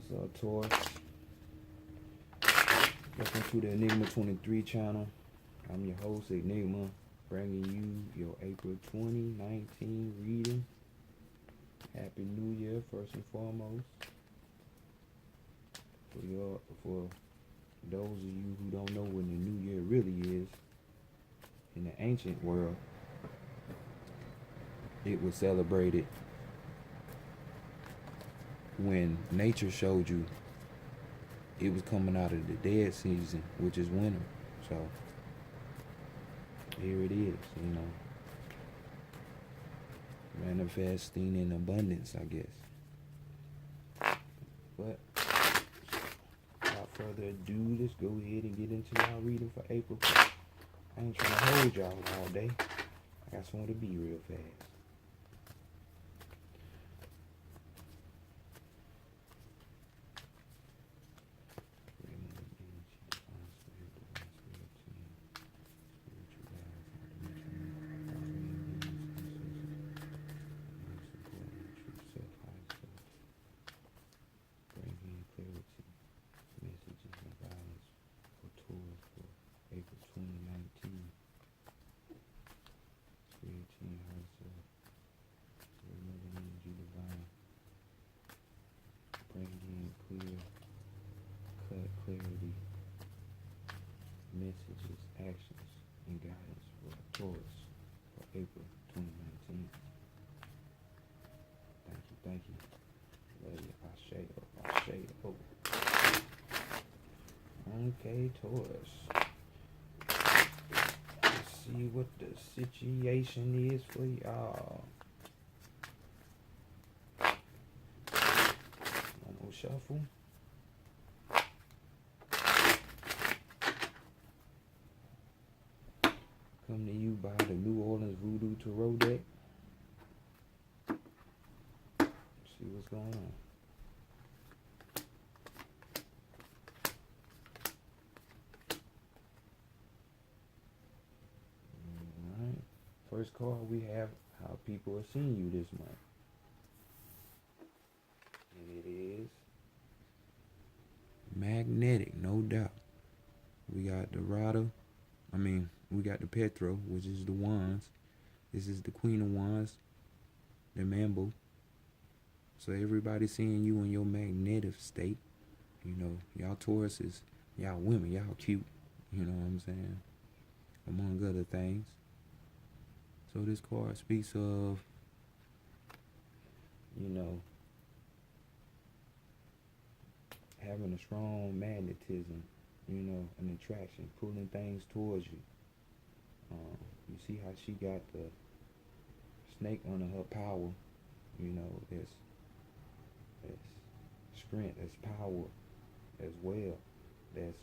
What's up, Taurus? Welcome to the Enigma 23 channel. I'm your host, Enigma, bringing you your April 2019 reading. Happy New Year, first and foremost. For those of you who don't know when the New Year really is, in the ancient world, it was celebrated when nature showed you it was coming out of the dead season, which is winter. So here it is, manifesting in abundance, I guess. But without further ado, let's go ahead and get into our reading for April. I ain't trying to hold y'all all day. I got somewhere to be real fast. Clarity, messages, actions, and guidance for Taurus for April 2019. Thank you. Love you. Ashe. Okay, Taurus. Let's see what the situation is for y'all. One more shuffle. Come to you by the New Orleans Voodoo Tarot deck. See what's going on. Alright. First card we have how people are seeing you this month. And it is magnetic, no doubt. We got the Rider. We got the Petro, which is the Wands. This is the Queen of Wands, the Mambo. So everybody seeing you in your magnetic state. Y'all Tauruses, y'all women, y'all cute. You know what I'm saying? Among other things. So this card speaks of, having a strong magnetism, an attraction, pulling things towards you. You see how she got the snake under her power. There's strength, there's power as well. That's,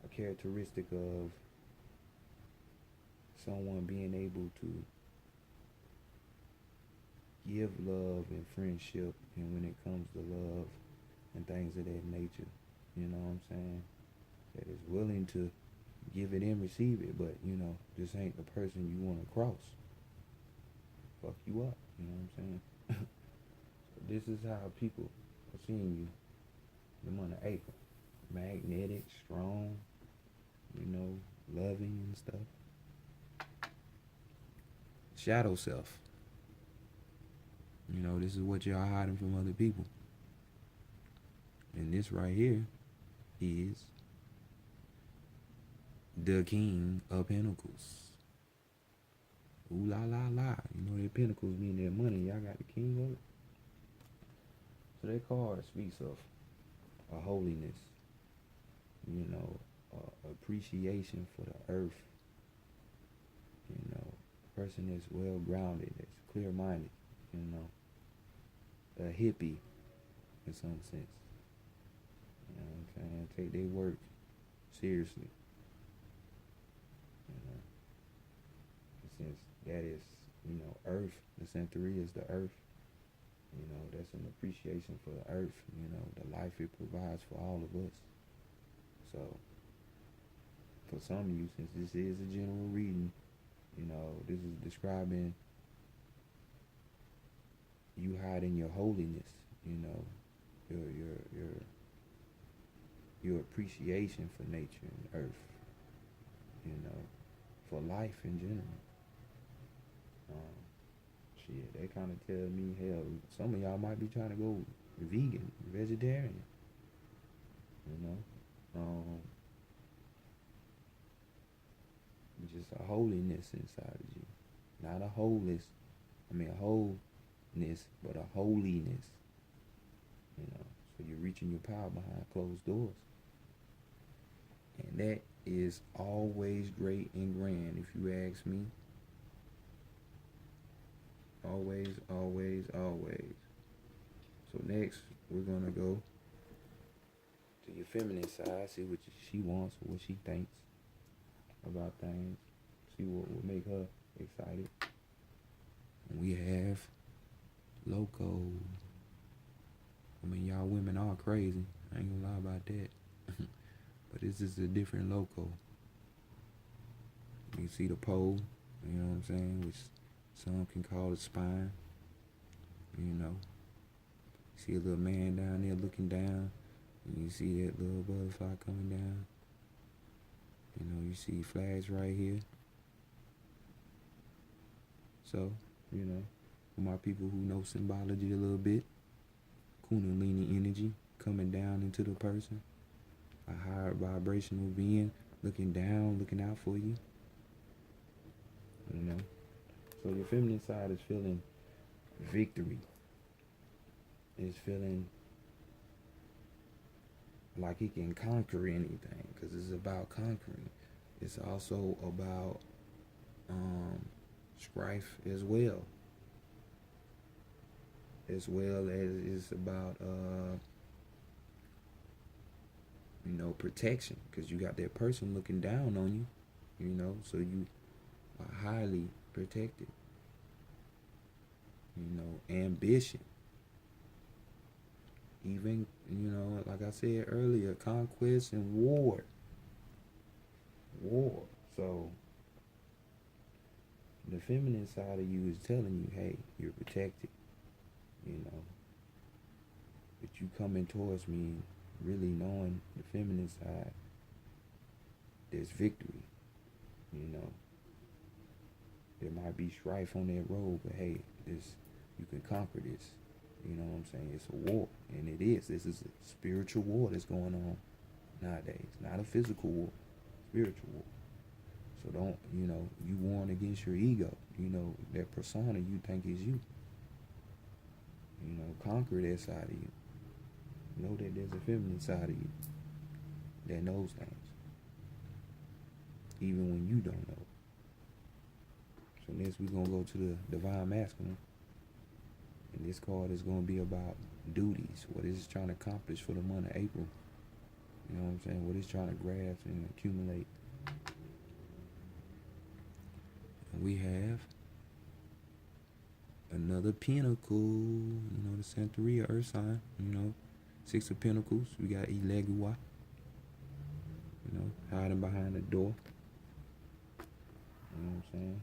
a characteristic of someone being able to give love and friendship, and when it comes to love and things of that nature, you know what I'm saying, that is willing to give it and receive it, but this ain't the person you want to cross. Fuck you up, you know what I'm saying? So this is how people are seeing you the month of April. Magnetic, strong, loving and stuff. Shadow self. This is what y'all hiding from other people. And this right here is the King of Pentacles. Ooh la la la. Their pentacles mean their money. Y'all got the king of it. So that card speaks of a holiness, appreciation for the earth. A person that's well grounded, that's clear minded, a hippie in some sense. You know what I'm saying? Take their work seriously. Since that is, earth, the Centauri is the earth. That's an appreciation for the earth, the life it provides for all of us. So, for some of you, since this is a general reading, this is describing you hiding your holiness, your your appreciation for nature and earth, you know, for life in general. Um, Shit, they kind of tell me, hell, some of y'all might be trying to go vegan, vegetarian, you know. Just a holiness inside of you, not a wholeness. I mean, a wholeness, but a holiness, you know. So you're reaching your power behind closed doors, and that is always great and grand, if you ask me. Always, always, always. So next, we're gonna go to your feminine side, see what she wants, what she thinks about things, see what would make her excited. And we have Loco. I mean, y'all women are crazy. I ain't gonna lie about that. But this is a different Loco. You see the pole, you know what I'm saying, which some can call a spine, you know. You see a little man down there looking down, and you see that little butterfly coming down. You know, you see flags right here. So, you know, for my people who know symbology a little bit, Kundalini energy coming down into the person, a higher vibrational being looking down, looking out for you. You know, so your feminine side is feeling victory. It's feeling like he can conquer anything, because it's about conquering. It's also about strife as well as it's about you know, protection, because you got that person looking down on you, you know, so you are highly protected. You know, ambition, even, you know, like I said earlier, conquest and war. So the feminine side of you is telling you, hey, you're protected, you know. But you coming towards me really knowing the feminine side, there's victory, you know. There might be strife on that road, but hey, this, you can conquer this. You know what I'm saying? It's a war, and it is. This is a spiritual war that's going on nowadays. Not a physical war, spiritual war. So don't, you know, you warn against your ego. You know, that persona you think is you. You know, conquer that side of you. Know that there's a feminine side of you that knows things, even when you don't know. So next we're going to go to the Divine Masculine. And this card is going to be about duties, what it's trying to accomplish for the month of April. You know what I'm saying? What it's trying to grasp and accumulate. And we have another Pentacle, you know, the Santeria Earth sign, you know, Six of Pentacles. We got Ilegua, you know, hiding behind the door. You know what I'm saying?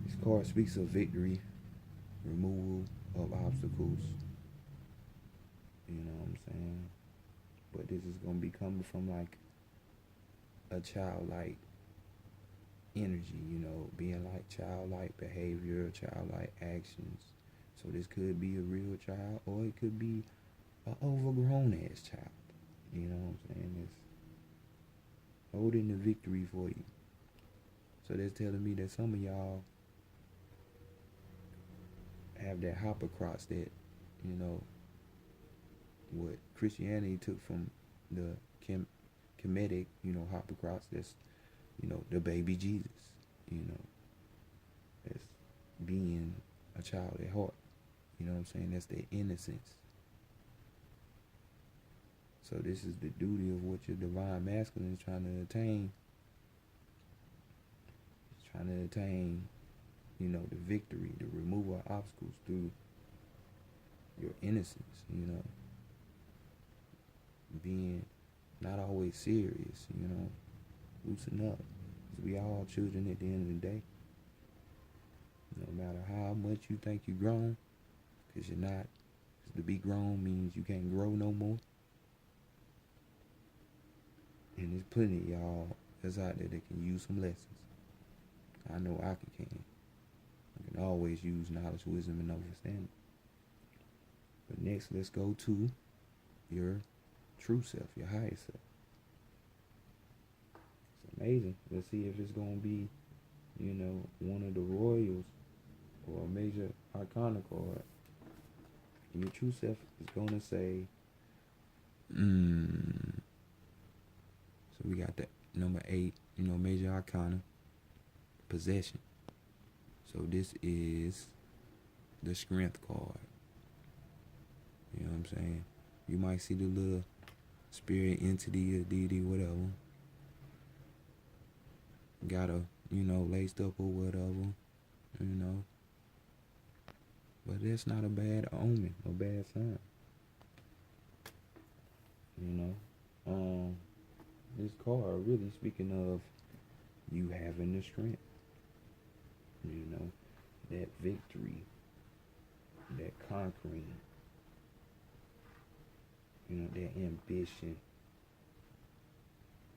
This card speaks of victory, removal of obstacles. You know what I'm saying? But this is going to be coming from like a childlike energy, you know, being like childlike behavior, childlike actions. So this could be a real child, or it could be an overgrown ass child. You know what I'm saying? It's holding the victory for you. So that's telling me that some of y'all have that hopper cross that, you know, what Christianity took from the Kemetic, you know, hopper cross. That's, you know, the baby Jesus, you know, that's being a child at heart. You know what I'm saying? That's their innocence. So this is the duty of what your divine masculine is trying to attain. It's trying to attain, you know, the victory, the removal of obstacles through your innocence, you know. Being not always serious, you know. Loosen up. Because we all children at the end of the day. No matter how much you think you've grown, because you're not. 'Cause to be grown means you can't grow no more. And there's plenty of y'all that's out there that can use some lessons. I know I can. I can always use knowledge, wisdom, and understanding. But next, let's go to your true self, your higher self. It's amazing. Let's see if it's going to be, one of the royals or a major arcana card. Your true self is going to say, So we got that number 8, major arcana, possession. So this is the strength card. You know what I'm saying? You might see the little spirit entity or deity, whatever. Got a, laced up or whatever, But that's not a bad omen, a bad sign. This card really speaking of you having the strength. That victory, that conquering, that ambition,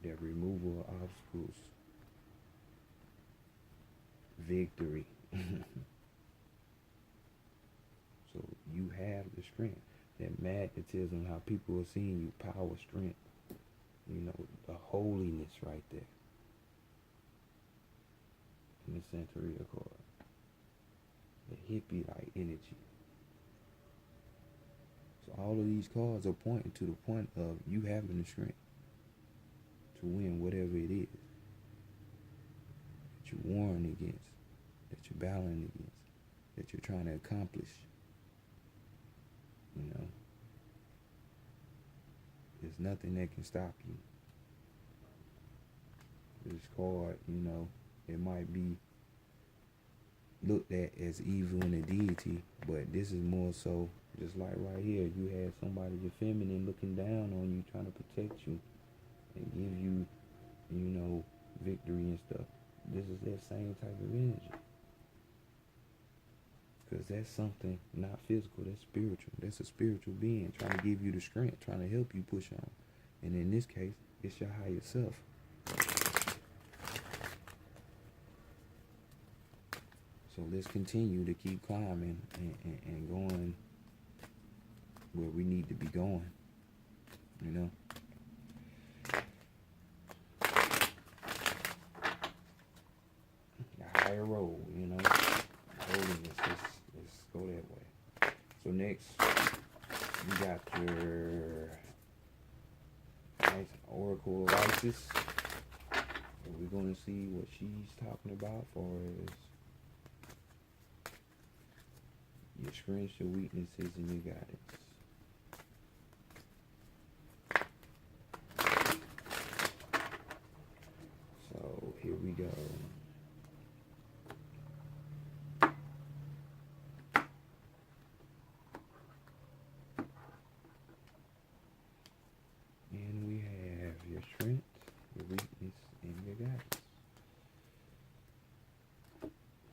that removal of obstacles, victory. So you have the strength, that magnetism, how people are seeing you, power, strength, the holiness right there in the Santeria card, the hippie-like energy. So all of these cards are pointing to the point of you having the strength to win whatever it is that you're warring against, that you're battling against, that you're trying to accomplish. There's nothing that can stop you. This card, it might be looked at as evil and a deity, but this is more so just like right here. You have somebody, your feminine, looking down on you, trying to protect you and give you, victory and stuff. This is that same type of energy. Because that's something not physical, that's spiritual. That's a spiritual being trying to give you the strength, trying to help you push on. And in this case, it's your higher self. So let's continue to keep climbing and going where we need to be going. A higher road, holiness. Let's go that way. So next, you got your Oracle of Isis. So we're going to see what she's talking about for as your strengths, your weaknesses, and your guidance. So here we go. And we have your strength, your weakness, and your guidance.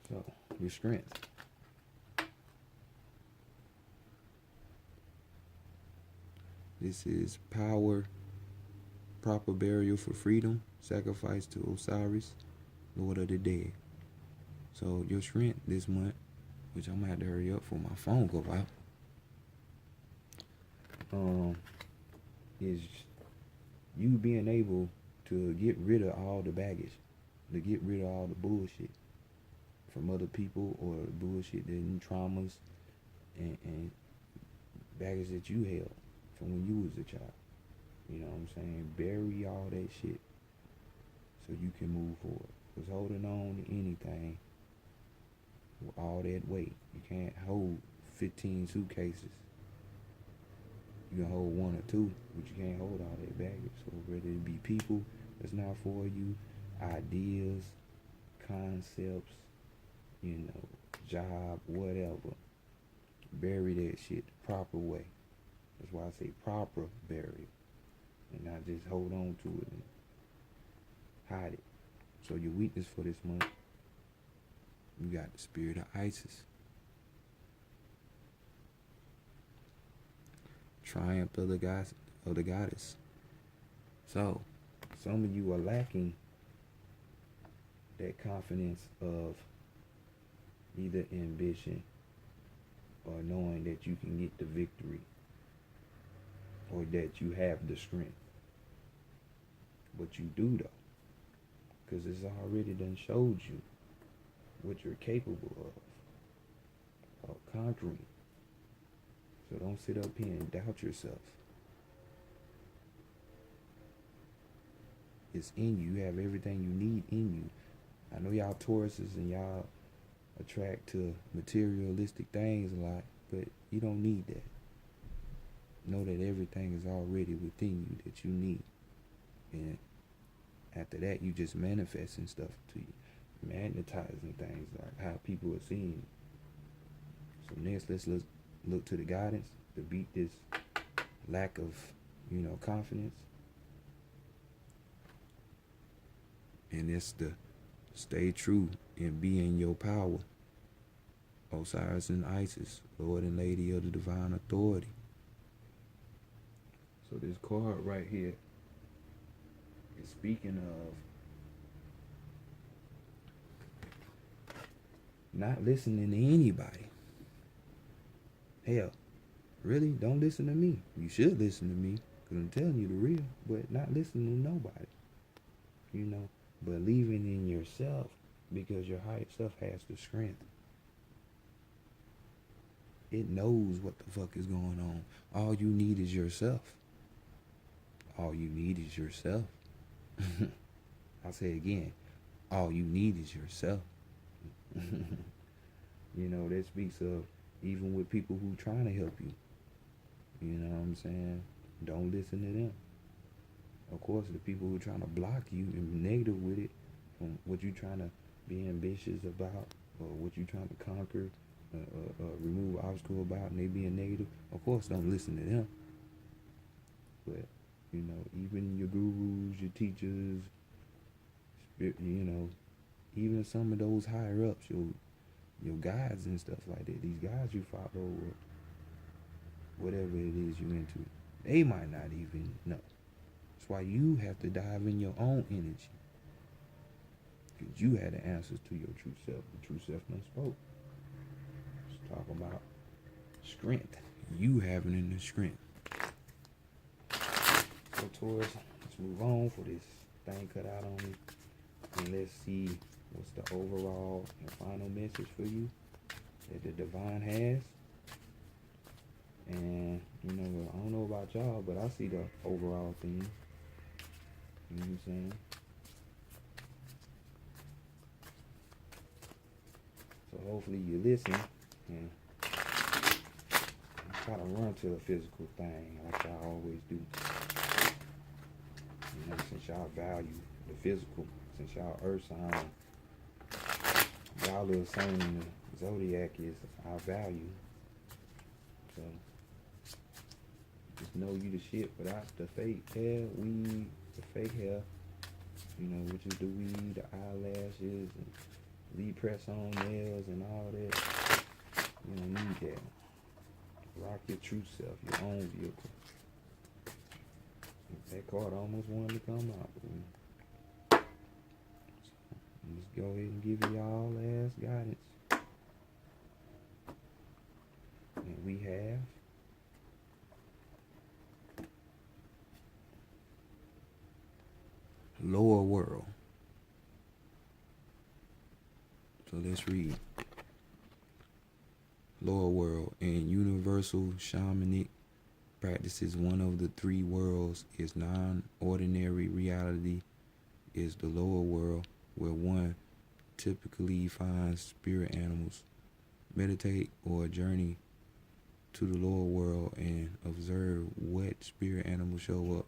So, your strength. This is power, proper burial for freedom, sacrifice to Osiris, Lord of the Dead. So your strength this month, which I'm gonna have to hurry up for my phone go out, is you being able to get rid of all the baggage, to get rid of all the bullshit from other people or bullshit and traumas and baggage that you held from when you was a child. You know what I'm saying? Bury all that shit so you can move forward. Because holding on to anything with all that weight, you can't hold 15 suitcases. You can hold 1 or 2, but you can't hold all that baggage. So whether it be people that's not for you, ideas, concepts, job, whatever, bury that shit the proper way. That's why I say proper burial, and not just hold on to it and hide it. So your weakness for this month, you got the spirit of Isis. triumph of the goddess. So, some of you are lacking that confidence of either ambition or knowing that you can get the victory or that you have the strength. But you do though, because it's already done showed you what you're capable of conquering. So don't sit up here and doubt yourself. It's in you. You have everything you need in you. I know y'all Tauruses and y'all attract to materialistic things a lot, but you don't need that. Know that everything is already within you that you need. And after that, you just manifesting stuff to you. Magnetizing things like how people are seeing you. So next, let's look to the guidance to beat this lack of, confidence. And it's to stay true and be in your power. Osiris and Isis, Lord and Lady of the Divine Authority. So this card right here is speaking of not listening to anybody. Hell, really, don't listen to me. You should listen to me, because I'm telling you the real, but not listening to nobody. Believing in yourself, because your higher self has the strength. It knows what the fuck is going on. All you need is yourself. All you need is yourself. I'll say it again. All you need is yourself. That speaks of even with people who trying to help you. You know what I'm saying? Don't listen to them. Of course, the people who are trying to block you and be negative with it, from what you're trying to be ambitious about, or what you're trying to conquer, remove obstacle about, and they being negative, of course, don't listen to them. But, even your gurus, your teachers, even some of those higher ups, your guides and stuff like that, these guys you follow, or whatever it is you into, they might not even know. That's why you have to dive in your own energy. Because you had the answers to your true self. The true self done spoke. Let's talk about strength. You having in the strength. So Taurus, let's move on for this thing cut out on me. And let's see what's the overall and final message for you that the divine has. And, I don't know about y'all, but I see the overall thing. You know what I'm saying? So hopefully you listen and try to run to a physical thing like y'all always do. Since y'all value the physical, since y'all earth sign, y'all little sign in the zodiac is our value. So just know you the shit without the fake hair, weed, the fake hair, which is the weed, the eyelashes, and lead press on nails and all that. You don't need that. Rock your true self, your own vehicle. That card almost wanted to come out. So let's go ahead and give y'all last guidance. And we have lower world. So let's read. Lower world. In universal shamanic practices, one of the three worlds is non-ordinary reality, is the lower world, where one typically finds spirit animals. Meditate or journey to the lower world and observe what spirit animals show up.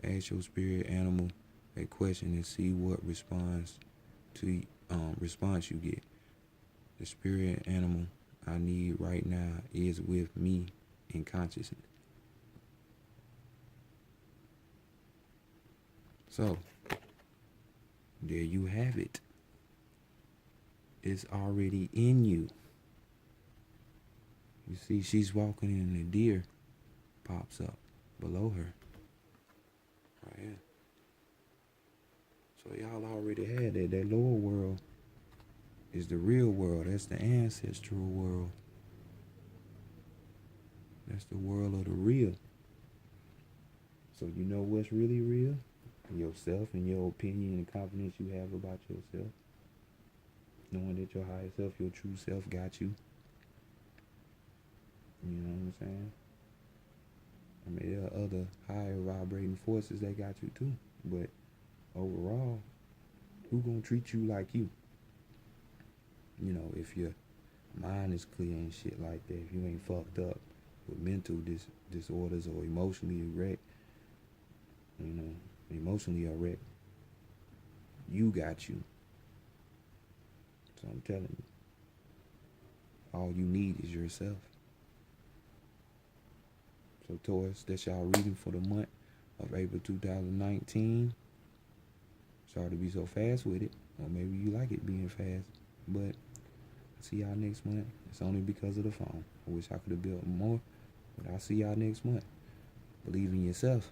Ask your spirit animal a question and see what response you get. The spirit animal I need right now is with me in consciousness. So, there you have it. It's already in you. You see, she's walking in the deer pops up below her. Right here. So y'all already had that. That lower world is the real world. That's the ancestral world. That's the world of the real. So you know what's really real? Yourself and your opinion and confidence you have about yourself. Knowing that your higher self, your true self got you. You know what I'm saying? I mean, there are other higher vibrating forces that got you too. But overall, who gonna treat you like you? You know, if your mind is clear and shit like that, if you ain't fucked up with mental disorders or emotionally wrecked, you know, emotionally wrecked, you got you. So I'm telling you, all you need is yourself. So Taurus, that's y'all reading for the month of April 2019. Sorry to be so fast with it, or maybe you like it being fast, but I'll see y'all next month. It's only because of the phone. I wish I could have built more, but I'll see y'all next month. Believe in yourself.